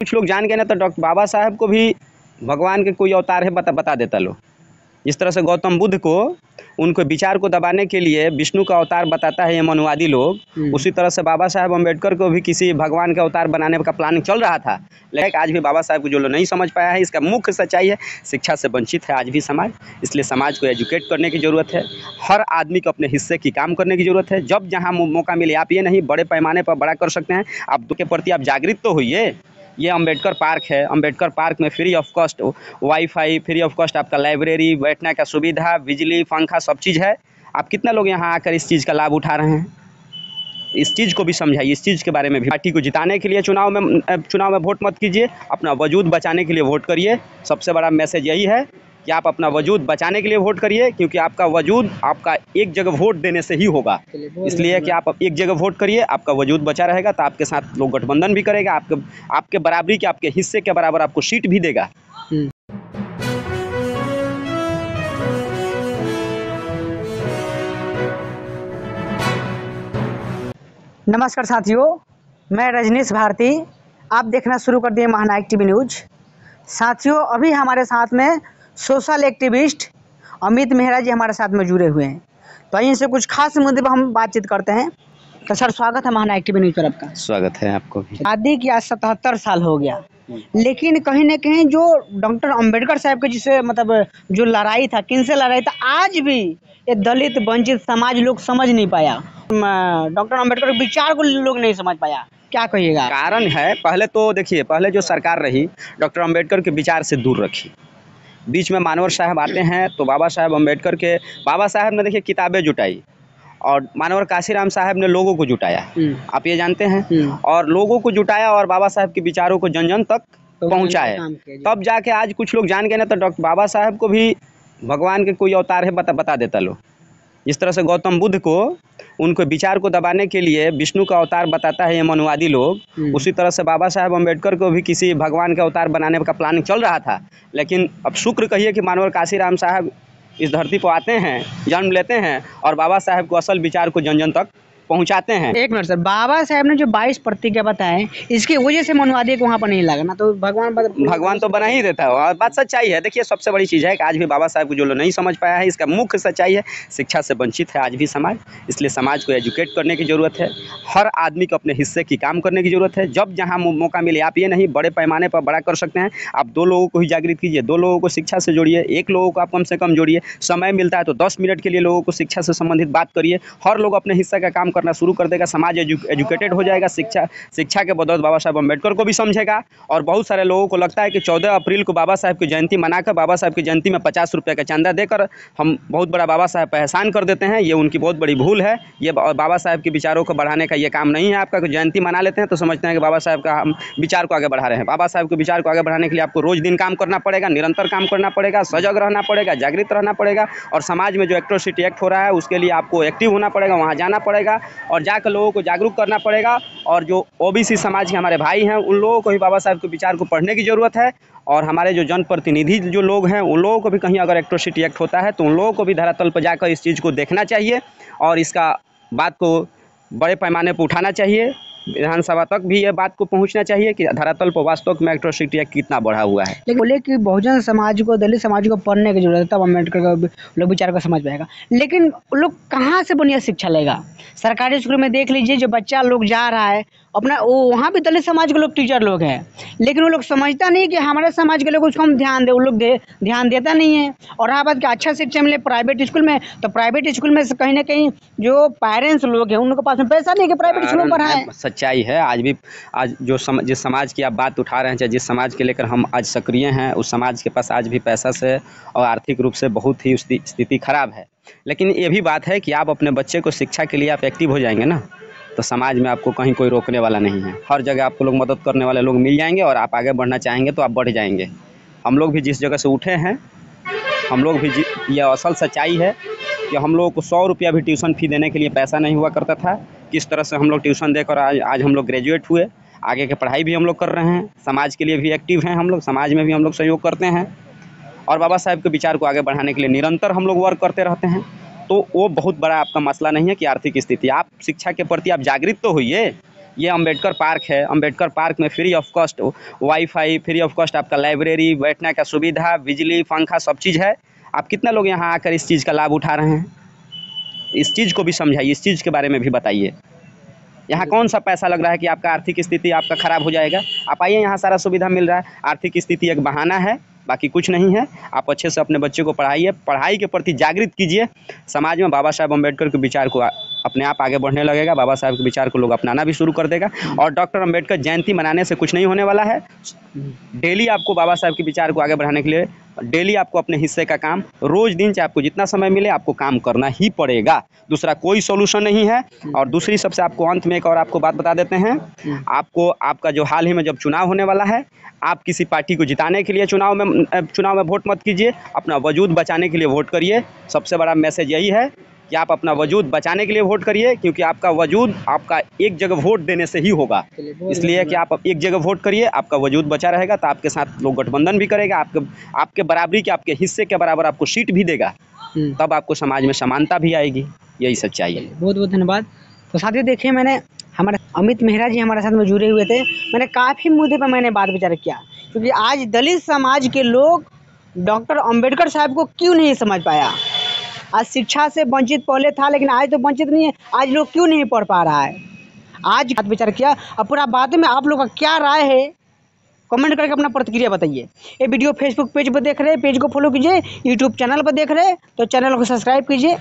कुछ लोग जान गए ना तो डॉक्टर बाबा साहब को भी भगवान के कोई अवतार है बता देता लो। जिस तरह से गौतम बुद्ध को उनके विचार को दबाने के लिए विष्णु का अवतार बताता है ये मनुवादी लोग, उसी तरह से बाबा साहब अम्बेडकर को भी किसी भगवान का अवतार बनाने का प्लानिंग चल रहा था। लेकिन आज भी बाबा साहब को जो लोग नहीं समझ पाया है, इसका मुख्य सच्चाई है शिक्षा से वंचित है आज भी समाज। इसलिए समाज को एजुकेट करने की ज़रूरत है। हर आदमी को अपने हिस्से की काम करने की ज़रूरत है। जब जहाँ मौका मिले, आप ये नहीं बड़े पैमाने पर बड़ा कर सकते हैं, आप दो के प्रति आप जागृत तो होइए। ये अम्बेडकर पार्क है, अम्बेडकर पार्क में free of cost wifi, free of cost आपका लाइब्रेरी, बैठने का सुविधा, बिजली, पंखा, सब चीज़ है। आप कितना लोग यहाँ आकर इस चीज़ का लाभ उठा रहे हैं? इस चीज़ को भी समझाइए, इस चीज़ के बारे में भी। पार्टी को जिताने के लिए चुनाव में वोट मत कीजिए, अपना वजूद बचाने के लिए वोट करिए। सबसे बड़ा मैसेज यही है कि आप अपना वजूद बचाने के लिए वोट करिए, क्योंकि आपका वजूद आपका एक जगह वोट देने से ही होगा। इसलिए कि आप एक जगह वोट करिए, आपका वजूद बचा रहेगा, तो आपके साथ लोग गठबंधन भी करेगा, आपके बराबरी के, आपके हिस्से के बराबर आपको सीट भी देगा। नमस्कार साथियों, मैं रजनीश भारती। आप देखना शुरू कर दिए महानायक टीवी न्यूज। साथियों, अभी हमारे साथ में सोशल एक्टिविस्ट अमित मेहरा जी हमारे साथ में जुड़े हुए हैं, तो इनसे कुछ खास मुद्दे पर हम बातचीत करते हैं। तो सर, स्वागत है महानायक टीवी न्यूज पर आपका। स्वागत है आपको भी। शादी की आज 77 साल हो गया, लेकिन कहीं ना कहीं जो डॉक्टर अंबेडकर साहब के जिसे मतलब जो लड़ाई था, किन से लड़ाई था, आज भी ये दलित वंचित समाज लोग समझ नहीं पाया। डॉक्टर अंबेडकर के विचार को लोग नहीं समझ पाया, क्या कहिएगा? कारण है, पहले तो देखिए, पहले जो सरकार रही डॉक्टर अंबेडकर के विचार से दूर रखी। बीच में मानवर साहब आते हैं तो बाबा साहब ने देखिए किताबें जुटाई, और मानवर काशीराम साहब ने लोगों को जुटाया, आप ये जानते हैं। और लोगों को जुटाया और बाबा साहब के विचारों को जन जन तक पहुँचाया। तब जाके आज कुछ लोग जान गए ना तो डॉक्टर बाबा साहब को भी भगवान के कोई अवतार है बता देता लो। जिस तरह से गौतम बुद्ध को उनके विचार को दबाने के लिए विष्णु का अवतार बताता है ये मनुवादी लोग, उसी तरह से बाबा साहब अम्बेडकर को भी किसी भगवान का अवतार बनाने का प्लानिंग चल रहा था। लेकिन अब शुक्र कहिए कि मानवर काशीराम साहब इस धरती पर आते हैं, जन्म लेते हैं और बाबा साहब को असल विचार को जन जन तक पहुंचाते हैं। एक मिनट सर, बाबा साहब ने जो 22 प्रतिज्ञा बताए, इसकी वजह से मनुवादी को वहाँ पर नहीं लगा ना, तो भगवान तो बना ही देता है। और बात सच्चाई है। देखिए, सबसे बड़ी चीज़ है कि आज भी बाबा साहब को जो लोग नहीं समझ पाया है, इसका मुख्य सच्चाई है शिक्षा से वंचित है आज भी समाज। इसलिए समाज को एजुकेट करने की ज़रूरत है। हर आदमी को अपने हिस्से की काम करने की ज़रूरत है। जब जहाँ मौका मिले, आप ये नहीं बड़े पैमाने पर बड़ा कर सकते हैं, आप 2 लोगों को ही जागृत कीजिए, 2 लोगों को शिक्षा से जोड़िए, 1 लोगों को आप कम से कम जोड़िए। समय मिलता है तो 10 मिनट के लिए लोगों को शिक्षा से संबंधित बात करिए। हर लोग अपने हिस्से का काम करना शुरू कर देगा, समाज एजुकेटेड हो जाएगा। शिक्षा के बदौलत बाबा साहब अम्बेडकर को भी समझेगा। और बहुत सारे लोगों को लगता है कि 14 अप्रैल को बाबा साहब की जयंती मनाकर, बाबा साहब की जयंती में 50 रुपये का चंदा देकर हम बहुत बड़ा बाबा साहब पर एहसान कर देते हैं। ये उनकी बहुत बड़ी भूल है। ये बाबा साहब के विचारों को बढ़ाने का ये काम नहीं है आपका। जयंती मना लेते हैं तो समझते हैं कि बाबा साहब का हम विचार को आगे बढ़ा रहे हैं। बाबा साहब के विचार को आगे बढ़ाने के लिए आपको रोज दिन काम करना पड़ेगा, निरंतर काम करना पड़ेगा, सजग रहना पड़ेगा, जागृत रहना पड़ेगा। और समाज में जो एट्रोसिटी एक्ट हो रहा है उसके लिए आपको एक्टिव होना पड़ेगा, वहाँ जाना पड़ेगा और जाकर लोगों को जागरूक करना पड़ेगा। और जो ओबीसी समाज के हमारे भाई हैं, उन लोगों को भी बाबा साहब के विचार को पढ़ने की ज़रूरत है। और हमारे जो जनप्रतिनिधि जो लोग हैं, उन लोगों को भी कहीं अगर एट्रोसिटी एक्ट होता है तो उन लोगों को भी धरातल पर जाकर इस चीज़ को देखना चाहिए और इसका बात को बड़े पैमाने पर उठाना चाहिए। विधानसभा तक भी ये बात को पहुंचना चाहिए कि धरातल पर वास्तव में एट्रोसिटी एक्ट कितना बढ़ा हुआ है। लेकिन बोले कि बहुजन समाज को, दलित समाज को पढ़ने की जरूरत है, तब अम्बेडकर का लोग विचार को समझ पाएगा। लेकिन लोग कहाँ से बुनियादी शिक्षा लेगा? सरकारी स्कूल में देख लीजिए, जो बच्चा लोग जा रहा है अपना, वो वहाँ भी दलित समाज के लोग टीचर लोग हैं, लेकिन वो लोग समझता नहीं कि हमारे समाज के लोग उसको हम ध्यान दे, वो लोग ध्यान देता नहीं है। और रहा बात कि अच्छा शिक्षा मिले प्राइवेट स्कूल में, तो प्राइवेट स्कूल में कहीं ना कहीं जो पेरेंट्स लोग हैं उनके पास में पैसा नहीं कि प्राइवेट स्कूल में पढ़ाएं। सच्चाई है। आज भी जिस समाज की आप बात उठा रहे हैं, चाहे जिस समाज के लेकर हम आज सक्रिय हैं, उस समाज के पास आज भी पैसा से और आर्थिक रूप से बहुत ही उसकी स्थिति खराब है। लेकिन ये भी बात है कि आप अपने बच्चे को शिक्षा के लिए आप एक्टिव हो जाएंगे ना, तो समाज में आपको कहीं कोई रोकने वाला नहीं है। हर जगह आपको लोग मदद करने वाले लोग मिल जाएंगे और आप आगे बढ़ना चाहेंगे तो आप बढ़ जाएंगे। हम लोग भी जिस जगह से उठे हैं, हम लोग भी ये असल सच्चाई है कि हम लोगों को 100 रुपया भी ट्यूशन फ़ी देने के लिए पैसा नहीं हुआ करता था। किस तरह से हम लोग ट्यूशन देकर आज हम लोग ग्रेजुएट हुए, आगे की पढ़ाई भी हम लोग कर रहे हैं, समाज के लिए भी एक्टिव हैं हम लोग, समाज में भी हम लोग सहयोग करते हैं और बाबा साहब के विचार को आगे बढ़ाने के लिए निरंतर हम लोग वर्क करते रहते हैं। तो वो बहुत बड़ा आपका मसला नहीं है कि आर्थिक स्थिति, आप शिक्षा के प्रति आप जागृत तो होइए। ये अम्बेडकर पार्क है। अम्बेडकर पार्क में free of cost wifi, free of cost आपका लाइब्रेरी, बैठने का सुविधा, बिजली, पंखा, सब चीज़ है। आप कितना लोग यहाँ आकर इस चीज़ का लाभ उठा रहे हैं? इस चीज़ को भी समझाइए, इस चीज़ के बारे में भी बताइए। यहाँ कौन सा पैसा लग रहा है कि आपका आर्थिक स्थिति आपका ख़राब हो जाएगा? आप आइए, यहाँ सारा सुविधा मिल रहा है। आर्थिक स्थिति एक बहाना है, बाकी कुछ नहीं है। आप अच्छे से अपने बच्चे को पढ़ाइए, पढ़ाई के प्रति जागृत कीजिए। समाज में बाबा साहब अम्बेडकर के विचार को अपने आप आगे बढ़ने लगेगा। बाबा साहब के विचार को लोग अपनाना भी शुरू कर देगा। और डॉक्टर अम्बेडकर जयंती मनाने से कुछ नहीं होने वाला है। डेली आपको बाबा साहब के विचार को आगे बढ़ाने के लिए डेली आपको अपने हिस्से का काम रोज़ दिन चाहे आपको जितना समय मिले आपको काम करना ही पड़ेगा। दूसरा कोई सोल्यूशन नहीं है। और दूसरी सबसे आपको अंत में एक और आपको बात बता देते हैं। आपको आपका जो हाल ही में जब चुनाव होने वाला है, आप किसी पार्टी को जिताने के लिए चुनाव में वोट मत कीजिए, अपना वजूद बचाने के लिए वोट करिए। सबसे बड़ा मैसेज यही है कि आप अपना वजूद बचाने के लिए वोट करिए, क्योंकि आपका वजूद आपका एक जगह वोट देने से ही होगा। इसलिए कि आप एक जगह वोट करिए, आपका वजूद बचा रहेगा तो आपके साथ लोग गठबंधन भी करेगा, आपके बराबरी के, आपके हिस्से के बराबर आपको सीट भी देगा। तब आपको समाज में समानता भी आएगी। यही सच्चाई है। बहुत बहुत धन्यवाद। तो साथियों देखिए, मैंने हमारे अमित मेहरा जी हमारे साथ में जुड़े हुए थे। मैंने काफ़ी मुद्दे पर मैंने बात विचार किया, क्योंकि आज दलित समाज के लोग डॉक्टर अम्बेडकर साहब को क्यों नहीं समझ पाया। आज शिक्षा से वंचित पहले था, लेकिन आज तो वंचित नहीं है। आज लोग क्यों नहीं पढ़ पा रहा है, आज बात विचार किया। और पूरा बात में आप लोग का क्या राय है, कमेंट करके अपना प्रतिक्रिया बताइए। ये वीडियो फेसबुक पेज पर देख रहे हैं, पेज को फॉलो कीजिए। यूट्यूब चैनल पर देख रहे हैं तो चैनल को सब्सक्राइब कीजिए।